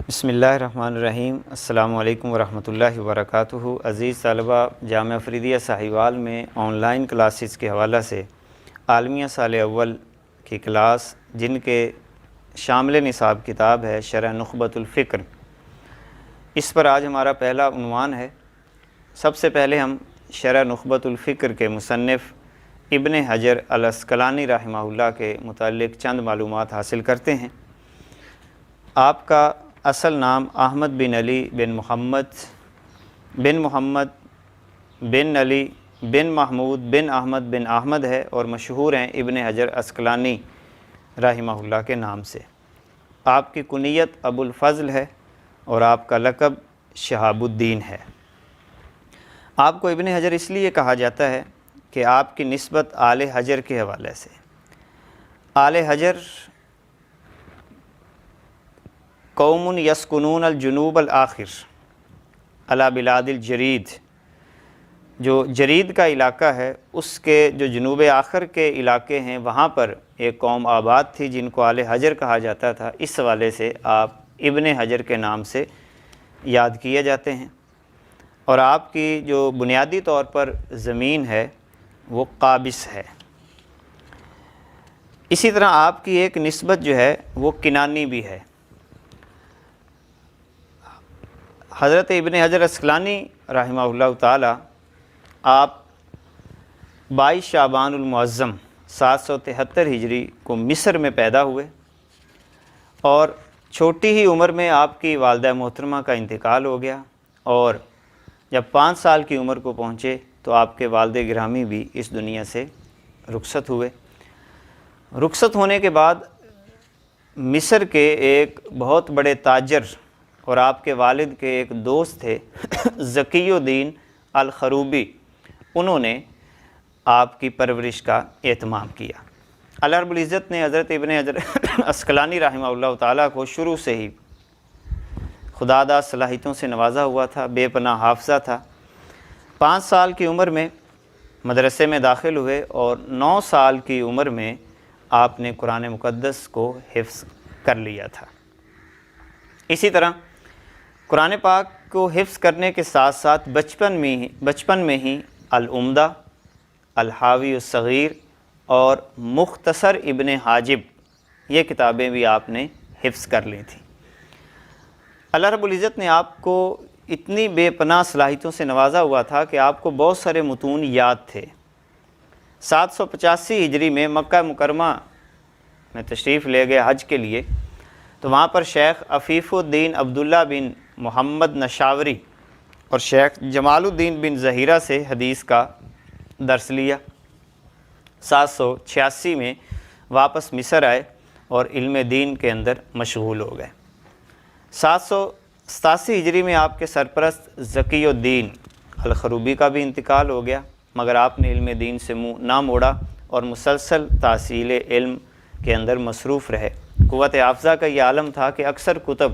بسم اللہ الرحمن الرحیم۔ السلام علیکم ورحمۃ اللہ وبرکاتہ۔ عزیز طلبہ، جامعہ فریدیہ ساہیوال میں آن لائن کلاسز کے حوالہ سے عالمیہ سال اول کی کلاس، جن کے شامل نصاب کتاب ہے شرح نخبۃ الفکر، اس پر آج ہمارا پہلا عنوان ہے۔ سب سے پہلے ہم شرح نخبۃ الفکر کے مصنف ابن حجر العسقلانی رحمہ اللہ کے متعلق چند معلومات حاصل کرتے ہیں۔ آپ کا اصل نام احمد بن علی بن محمد بن علی بن محمود بن احمد ہے اور مشہور ہیں ابن حجر عسقلانی رحمہ اللہ کے نام سے۔ آپ کی کنیت ابو الفضل ہے اور آپ کا لقب شہاب الدین ہے۔ آپ کو ابن حجر اس لیے کہا جاتا ہے کہ آپ کی نسبت آل حجر کے حوالے سے۔ آل حجر قوم یسکنون الجنوب الآخر علی بلاد الجرید، جو جرید کا علاقہ ہے اس کے جو جنوب آخر کے علاقے ہیں، وہاں پر ایک قوم آباد تھی جن کو آل حجر کہا جاتا تھا۔ اس حوالے سے آپ ابن حجر کے نام سے یاد کیے جاتے ہیں، اور آپ کی جو بنیادی طور پر زمین ہے وہ قابس ہے۔ اسی طرح آپ کی ایک نسبت جو ہے وہ کنانی بھی ہے۔ حضرت ابن حجر عسقلانی رحمہ اللہ تعالی آپ 22 شعبان المعظم 773 ہجری کو مصر میں پیدا ہوئے، اور چھوٹی ہی عمر میں آپ کی والدہ محترمہ کا انتقال ہو گیا، اور جب 5 سال کی عمر کو پہنچے تو آپ کے والد گرامی بھی اس دنیا سے رخصت ہوئے۔ رخصت ہونے کے بعد مصر کے ایک بہت بڑے تاجر اور آپ کے والد کے ایک دوست تھے ذکی الدین الخروبی، انہوں نے آپ کی پرورش کا اہتمام کیا۔ اللہ رب العزت نے حضرت ابن حجر عسقلانی رحمہ اللہ تعالیٰ کو شروع سے ہی خداداد صلاحیتوں سے نوازا ہوا تھا، بے پناہ حافظہ تھا۔ 5 سال کی عمر میں مدرسے میں داخل ہوئے، اور 9 سال کی عمر میں آپ نے قرآن مقدس کو حفظ کر لیا تھا۔ اسی طرح قرآن پاک کو حفظ کرنے کے ساتھ ساتھ بچپن میں ہی العمدہ، الحاوی الصغیر اور مختصر ابن حاجب، یہ کتابیں بھی آپ نے حفظ کر لی تھیں۔ اللہ رب العزت نے آپ کو اتنی بے پناہ صلاحیتوں سے نوازا ہوا تھا کہ آپ کو بہت سارے متون یاد تھے۔ 785 ہجری میں مکہ مکرمہ میں تشریف لے گئے حج کے لیے، تو وہاں پر شیخ عفیف الدین عبداللہ بن محمد نشاوری اور شیخ جمال الدین بن ظہیرہ سے حدیث کا درس لیا۔ 786 میں واپس مصر آئے اور علم دین کے اندر مشغول ہو گئے۔ 787 ہجری میں آپ کے سرپرست ذکی الدین الخروبی کا بھی انتقال ہو گیا، مگر آپ نے علم دین سے منہ نہ موڑا اور مسلسل تحصیل علم کے اندر مصروف رہے۔ قوت حافظہ کا یہ عالم تھا کہ اکثر کتب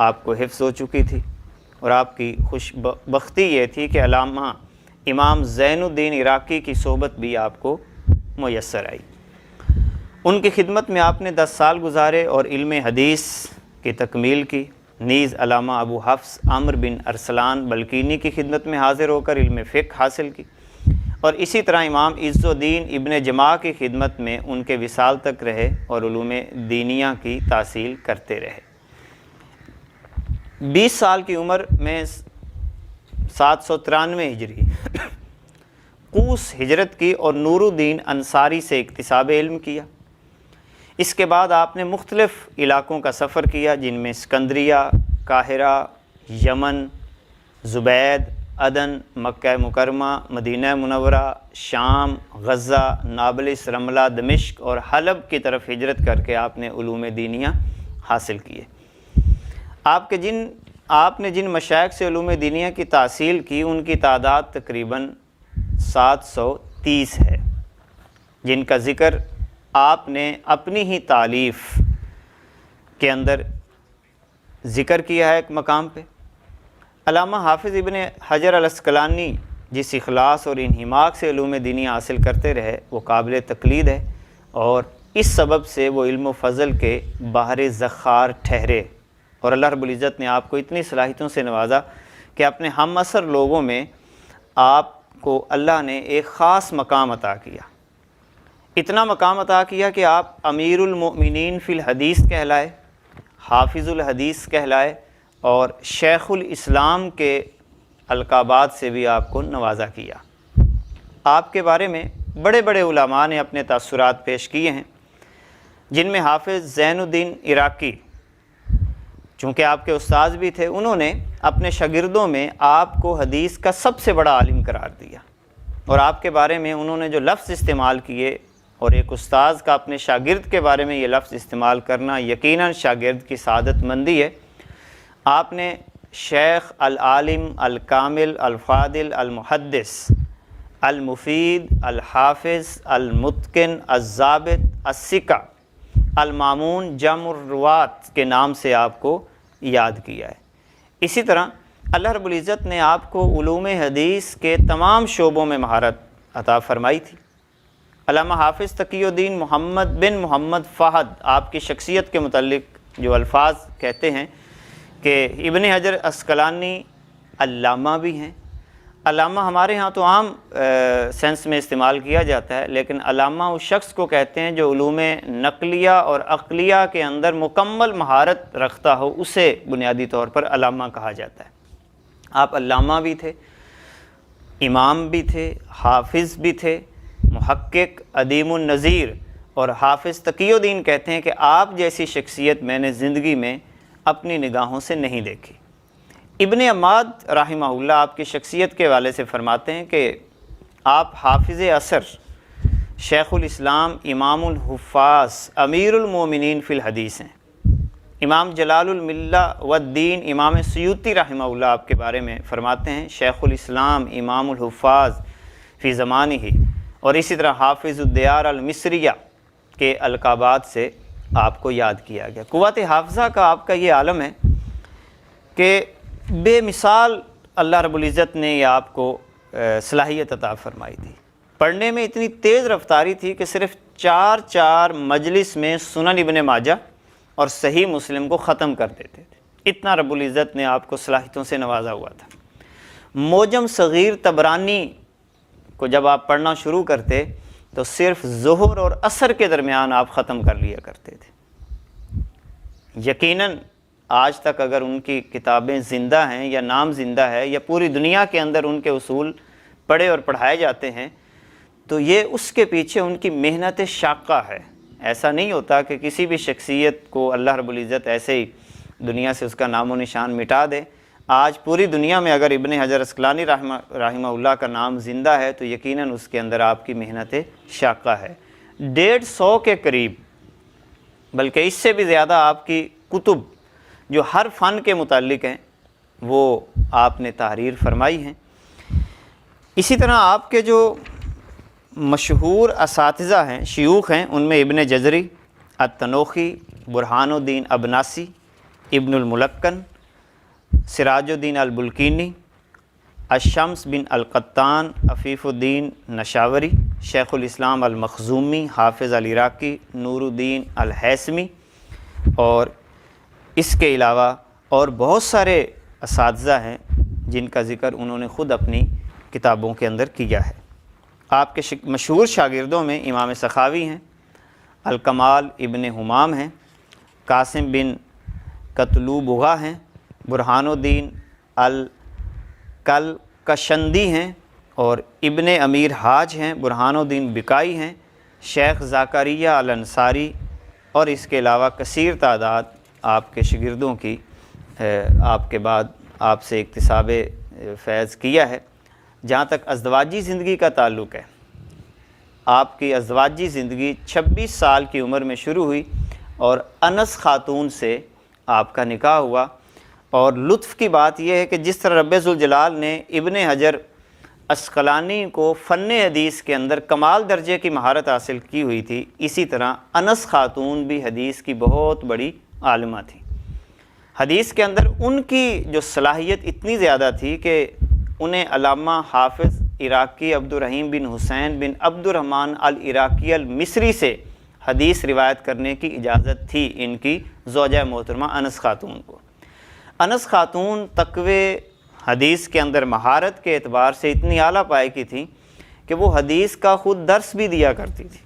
آپ کو حفظ ہو چکی تھی، اور آپ کی خوش بختی یہ تھی کہ علامہ امام زین الدین عراقی کی صحبت بھی آپ کو میسر آئی۔ ان کی خدمت میں آپ نے 10 سال گزارے اور علم حدیث کی تکمیل کی۔ نیز علامہ ابو حفص عمرو بن ارسلان بلقینی کی خدمت میں حاضر ہو کر علم فقہ حاصل کی، اور اسی طرح امام عز الدین ابن جماع کی خدمت میں ان کے وصال تک رہے اور علوم دینیہ کی تحصیل کرتے رہے۔ 20 سال کی عمر میں 793 ہجری کوس ہجرت کی اور نور الدین انصاری سے اکتساب علم کیا۔ اس کے بعد آپ نے مختلف علاقوں کا سفر کیا، جن میں اسکندریہ، قاہرہ، یمن، زبید، عدن، مکہ مکرمہ، مدینہ منورہ، شام، غزہ، نابلس، رملہ، دمشق اور حلب کی طرف ہجرت کر کے آپ نے علوم دینیہ حاصل کیے۔ آپ نے جن مشائخ سے علوم دینیہ کی تحصیل کی، ان کی تعداد تقریباً 730 ہے، جن کا ذکر آپ نے اپنی ہی تالیف کے اندر ذکر کیا ہے ایک مقام پہ۔ علامہ حافظ ابن حجر العسقلانی جس اخلاص اور انہماک سے علوم دینی حاصل کرتے رہے وہ قابل تقلید ہے، اور اس سبب سے وہ علم و فضل کے بحر ذخار ٹھہرے اور اللہ رب العزت نے آپ کو اتنی صلاحیتوں سے نوازا کہ اپنے ہم عصر لوگوں میں آپ کو اللہ نے ایک خاص مقام عطا کیا، اتنا مقام عطا کیا کہ آپ امیر المؤمنین فی الحدیث کہلائے، حافظ الحدیث کہلائے، اور شیخ الاسلام کے القابات سے بھی آپ کو نوازا کیا۔ آپ کے بارے میں بڑے بڑے علماء نے اپنے تاثرات پیش کیے ہیں، جن میں حافظ زین الدین عراقی، چونکہ آپ کے استاذ بھی تھے، انہوں نے اپنے شاگردوں میں آپ کو حدیث کا سب سے بڑا عالم قرار دیا، اور آپ کے بارے میں انہوں نے جو لفظ استعمال کیے، اور ایک استاذ کا اپنے شاگرد کے بارے میں یہ لفظ استعمال کرنا یقیناً شاگرد کی سعادت مندی ہے۔ آپ نے شیخ العالم الکامل الفاضل المحدث المفید الحافظ المتقن الضابط الثقہ المامون جمع الروات کے نام سے آپ کو یاد کیا ہے۔ اسی طرح اللہ رب العزت نے آپ کو علوم حدیث کے تمام شعبوں میں مہارت عطا فرمائی تھی۔ علامہ حافظ تقی الدین محمد بن محمد فہد آپ کی شخصیت کے متعلق جو الفاظ کہتے ہیں کہ ابن حجر عسقلانی علامہ بھی ہیں۔ علامہ ہمارے ہاں تو عام سینس میں استعمال کیا جاتا ہے، لیکن علامہ اس شخص کو کہتے ہیں جو علوم نقلیہ اور عقلیہ کے اندر مکمل مہارت رکھتا ہو، اسے بنیادی طور پر علامہ کہا جاتا ہے۔ آپ علامہ بھی تھے، امام بھی تھے، حافظ بھی تھے، محقق، عدیم النظیر، اور حافظ تقی الدین کہتے ہیں کہ آپ جیسی شخصیت میں نے زندگی میں اپنی نگاہوں سے نہیں دیکھی۔ ابن عماد رحمہ اللہ آپ کی شخصیت کے حوالے سے فرماتے ہیں کہ آپ حافظ عصر، شیخ الاسلام، امام الحفاظ، امیر المومنین فی الحدیث ہیں۔ امام جلال الملہ والدین امام سیوطی رحمہ اللہ آپ کے بارے میں فرماتے ہیں شیخ الاسلام، امام الحفاظ فی زمانہ ہی، اور اسی طرح حافظ الدیار المصریہ کے القابات سے آپ کو یاد کیا گیا۔ قوت حافظہ کا آپ کا یہ عالم ہے کہ بے مثال اللہ رب العزت نے یہ آپ کو صلاحیت عطا فرمائی تھی۔ پڑھنے میں اتنی تیز رفتاری تھی کہ صرف چار مجلس میں سنن ابن ماجہ اور صحیح مسلم کو ختم کر دیتے تھے، اتنا رب العزت نے آپ کو صلاحیتوں سے نوازا ہوا تھا۔ موجم صغیر طبرانی کو جب آپ پڑھنا شروع کرتے تو صرف ظہر اور عصر کے درمیان آپ ختم کر لیا کرتے تھے۔ یقیناً آج تک اگر ان کی کتابیں زندہ ہیں یا نام زندہ ہے یا پوری دنیا کے اندر ان کے اصول پڑھے اور پڑھائے جاتے ہیں تو یہ اس کے پیچھے ان کی محنت شاقہ ہے۔ ایسا نہیں ہوتا کہ کسی بھی شخصیت کو اللہ رب العزت ایسے ہی دنیا سے اس کا نام و نشان مٹا دے۔ آج پوری دنیا میں اگر ابن حجر عسقلانی رحمہ اللہ کا نام زندہ ہے تو یقیناً اس کے اندر آپ کی محنت شاقہ ہے۔ 150 کے قریب بلکہ اس سے بھی زیادہ آپ کی کتب جو ہر فن کے متعلق ہیں وہ آپ نے تحریر فرمائی ہیں۔ اسی طرح آپ کے جو مشہور اساتذہ ہیں، شیوخ ہیں، ان میں ابن جزری، التنوخی، برہان الدین ابناسی، ابن الملکن، سراج الدین البلکینی، الشمس بن القطان، عفیف الدین نشاوری، شیخ الاسلام المخزومی، حافظ العراقی، نور الدین الحیثمی، اور اس کے علاوہ اور بہت سارے اساتذہ ہیں جن کا ذکر انہوں نے خود اپنی کتابوں کے اندر کیا ہے۔ آپ کے مشہور شاگردوں میں امام سخاوی ہیں، الکمال ابن حمام ہیں، قاسم بن قتلوبغہ ہیں، برہان الدین الکلکشندی ہیں، اور ابن امیر حاج ہیں، برہان الدین بکائی ہیں، شیخ زکریہ الانصاری، اور اس کے علاوہ کثیر تعداد آپ کے شاگردوں کی آپ کے بعد آپ سے اکتساب فیض کیا ہے۔ جہاں تک ازدواجی زندگی کا تعلق ہے، آپ کی ازدواجی زندگی 26 سال کی عمر میں شروع ہوئی اور انس خاتون سے آپ کا نکاح ہوا، اور لطف کی بات یہ ہے کہ جس طرح رب ذوالجلال نے ابن حجر عسقلانی کو فن حدیث کے اندر کمال درجے کی مہارت حاصل کی ہوئی تھی، اسی طرح انس خاتون بھی حدیث کی بہت بڑی عالمہ تھی۔ حدیث کے اندر ان کی جو صلاحیت اتنی زیادہ تھی کہ انہیں علامہ حافظ عراقی عبد الرحیم بن حسین بن عبد الرحمن العراقی المصری سے حدیث روایت کرنے کی اجازت تھی ان کی زوجہ محترمہ انس خاتون کو۔ انس خاتون تقوی حدیث کے اندر مہارت کے اعتبار سے اتنی اعلیٰ پائے کی تھیں کہ وہ حدیث کا خود درس بھی دیا کرتی تھی،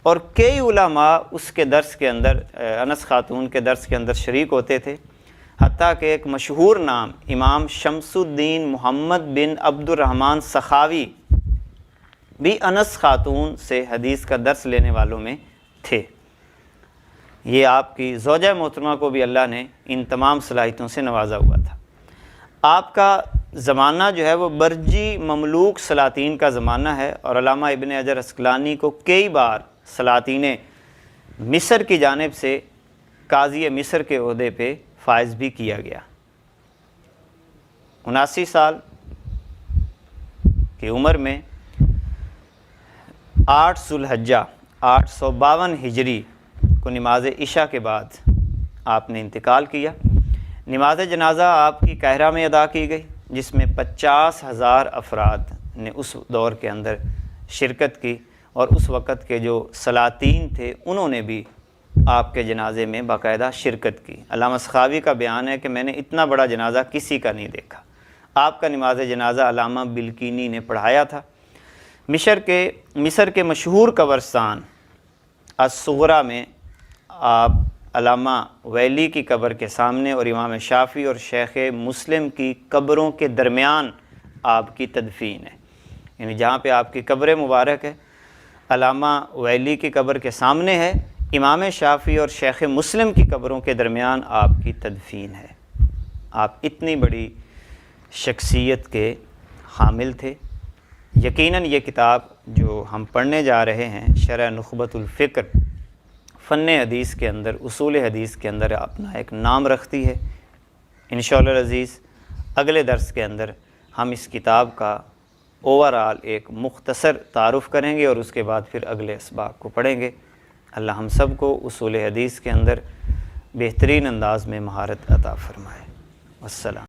اور کئی علماء اس کے درس کے اندر انس خاتون کے درس کے اندر شریک ہوتے تھے، حتیٰ کہ ایک مشہور نام امام شمس الدین محمد بن عبد الرحمن سخاوی بھی انس خاتون سے حدیث کا درس لینے والوں میں تھے۔ یہ آپ کی زوجہ محترمہ کو بھی اللہ نے ان تمام صلاحیتوں سے نوازا ہوا تھا۔ آپ کا زمانہ جو ہے وہ برجی مملوک سلاطین کا زمانہ ہے، اور علامہ ابن حجر عسقلانی کو کئی بار سلاطین مصر کی جانب سے قاضی مصر کے عہدے پہ فائز بھی کیا گیا۔ 79 سال کی عمر میں 8 ذو الحجہ 852 ہجری کو نماز عشاء کے بعد آپ نے انتقال کیا۔ نماز جنازہ آپ کی قاہرہ میں ادا کی گئی، جس میں 50,000 افراد نے اس دور کے اندر شرکت کی، اور اس وقت کے جو سلاطین تھے انہوں نے بھی آپ کے جنازے میں باقاعدہ شرکت کی۔ علامہ سخاوی کا بیان ہے کہ میں نے اتنا بڑا جنازہ کسی کا نہیں دیکھا۔ آپ کا نماز جنازہ علامہ بلقینی نے پڑھایا تھا۔ مصر کے مشہور قبرستان الصغریٰ میں آپ علامہ ویلی کی قبر کے سامنے اور امام شافعی اور شیخ مسلم کی قبروں کے درمیان آپ کی تدفین ہے، یعنی جہاں پہ آپ کی قبر مبارک ہے علامہ ویلی کی قبر کے سامنے ہے، امام شافعی اور شیخ مسلم کی قبروں کے درمیان آپ کی تدفین ہے۔ آپ اتنی بڑی شخصیت کے حامل تھے۔ یقیناً یہ کتاب جو ہم پڑھنے جا رہے ہیں شرح نخبۃ الفکر، فن حدیث کے اندر، اصول حدیث کے اندر اپنا ایک نام رکھتی ہے۔ انشاءاللہ العزیز اگلے درس کے اندر ہم اس کتاب کا اوورآل ایک مختصر تعارف کریں گے، اور اس کے بعد پھر اگلے اسباق کو پڑھیں گے۔ اللہ ہم سب کو اصول حدیث کے اندر بہترین انداز میں مہارت عطا فرمائے۔ والسلام۔